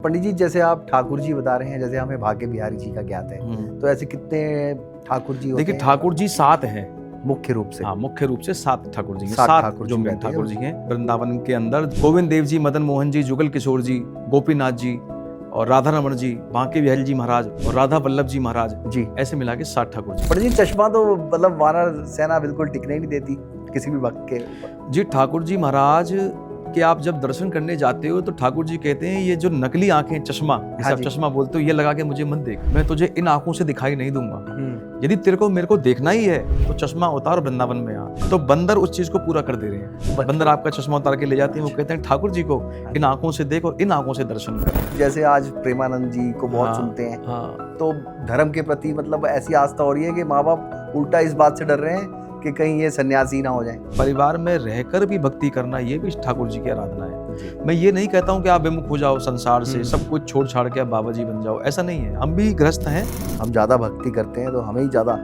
पंडित जी, जैसे आप ठाकुर जी बता रहे हैं, जैसे हमें भाग्य बिहारी जी का ज्ञात है, तो ऐसे कितने ठाकुर जी होते देखिए हैं? ठाकुर जी 7 हैं। मुख्य रूप से? हाँ, मुख्य रूप से 7 ठाकुर जी हैं। 7 7 ठाकुर जो जी मेन रहते हैं। ठाकुर जी हैं वृंदावन के अंदर। गोविंद देव जी, मदन मोहन जी, जुगल किशोर जी, गोपीनाथ जी और राधा रमण जी, बांके बिहारी जी महाराज और राधा वल्लभ जी महाराज जी। ऐसे मिला के 7 ठाकुर जी। पंडित जी, चश्मा तो मतलब वानर सेना बिल्कुल टिकने ही नहीं देती किसी भी भक्त के ऊपर। जी ठाकुर जी महाराज के आप जब दर्शन करने जाते हो तो ठाकुर जी कहते हैं ये जो नकली आंखें, चश्मा, जिसे हाँ आप जी। चश्मा बोलते हो, ये लगा के मुझे मत देख, मैं तुझे इन आंखों से दिखाई नहीं दूंगा। यदि तेरे को मेरे को देखना ही है तो चश्मा उतार, वृंदावन में आ। तो बंदर उस चीज को पूरा कर दे रहे हैं। बंदर आपका चश्मा उतार के ले जाते हैं, वो कहते हैं ठाकुर जी को इन आंखों से देख और इन आंखों से दर्शन कर। जैसे आज प्रेमानंद जी को बहुत हाँ, सुनते हैं, हाँ। तो धर्म के प्रति मतलब ऐसी आस्था हो रही है कि माँ बाप उल्टा इस बात से डर रहे हैं कि कहीं ये सन्यासी ना हो जाए। परिवार में रहकर भी भक्ति करना, ये भी ठाकुर जी की आराधना है। जी। मैं ये नहीं कहता हूँ कि आप विमुख हो जाओ संसार से, सब कुछ छोड़ छाड़ के आप बाबा जी बन जाओ, ऐसा नहीं है। हम भी गृहस्थ हैं। हम ज्यादा भक्ति करते हैं तो हमें ही ज्यादा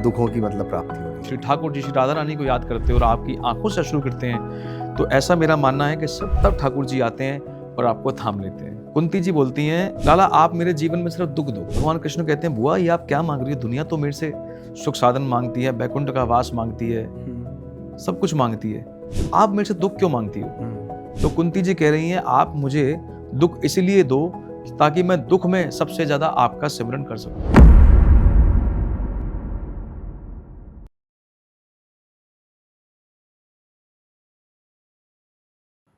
दुखों की मतलब प्राप्ति हो रही है। श्री ठाकुर जी, श्री राधा रानी को याद करते हो और आपकी आंखों से अश्रु गिरते हैं, तो ऐसा मेरा मानना है कि सब तब ठाकुर जी आते हैं और आपको थाम लेते हैं। कुंती जी बोलती हैं, लाला आप मेरे जीवन में सिर्फ दुख दो। भगवान कृष्ण कहते हैं, बुआ ये आप क्या मांग रही हो? दुनिया तो मेरे से सुख साधन मांगती है, बैकुंठ का वास मांगती है, सब कुछ मांगती है, आप मेरे से दुख क्यों मांगती हो? तो कुंती जी कह रही हैं, आप मुझे दुख इसलिए दो ताकि मैं दुख में सबसे ज्यादा आपका सिमरन कर सकूं।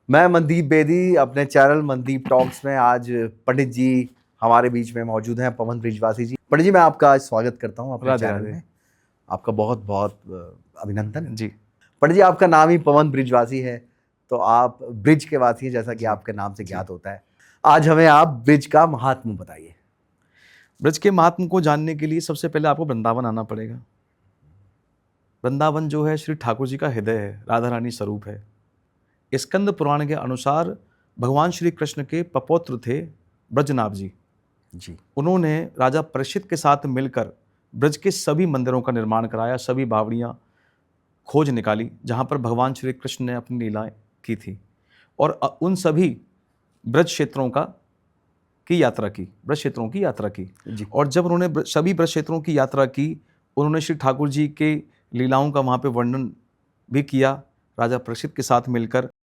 मैं मनदीप बेदी, अपने चैनल मनदीप टॉक्स में आज पंडित जी हमारे बीच में मौजूद हैं, पवन ब्रिजवासी जी। पंडित जी, मैं आपका आज स्वागत करता हूं अपने राधे चैनल राधे। में। आपका बहुत बहुत अभिनंदन जी। पंडित जी। आपका नाम ही पवन ब्रिजवासी है, तो आप ब्रिज के वासी हैं, जैसा कि आपके नाम से ज्ञात होता है। आज हमें आप ब्रिज का महात्म्य बताइए। ब्रज के महात्म को जानने के लिए सबसे पहले आपको वृंदावन आना पड़ेगा। वृंदावन जो है श्री ठाकुर जी का हृदय है, राधा रानी स्वरूप है। स्कंद पुराण के अनुसार भगवान श्री कृष्ण के पपौत्र थे ब्रजनाभ जी। जी। उन्होंने राजा परीक्षित के साथ मिलकर ब्रज के सभी मंदिरों का निर्माण कराया, सभी बावड़ियां खोज निकाली जहां पर भगवान श्री कृष्ण ने अपनी लीलाएं की थी, और उन सभी ब्रज क्षेत्रों की यात्रा की, ब्रज क्षेत्रों की यात्रा की। जी। और जब उन्होंने सभी ब्रज क्षेत्रों की यात्रा की, उन्होंने श्री ठाकुर जी के लीलाओं का वहाँ पे वर्णन भी किया राजा परीक्षित के साथ मिलकर।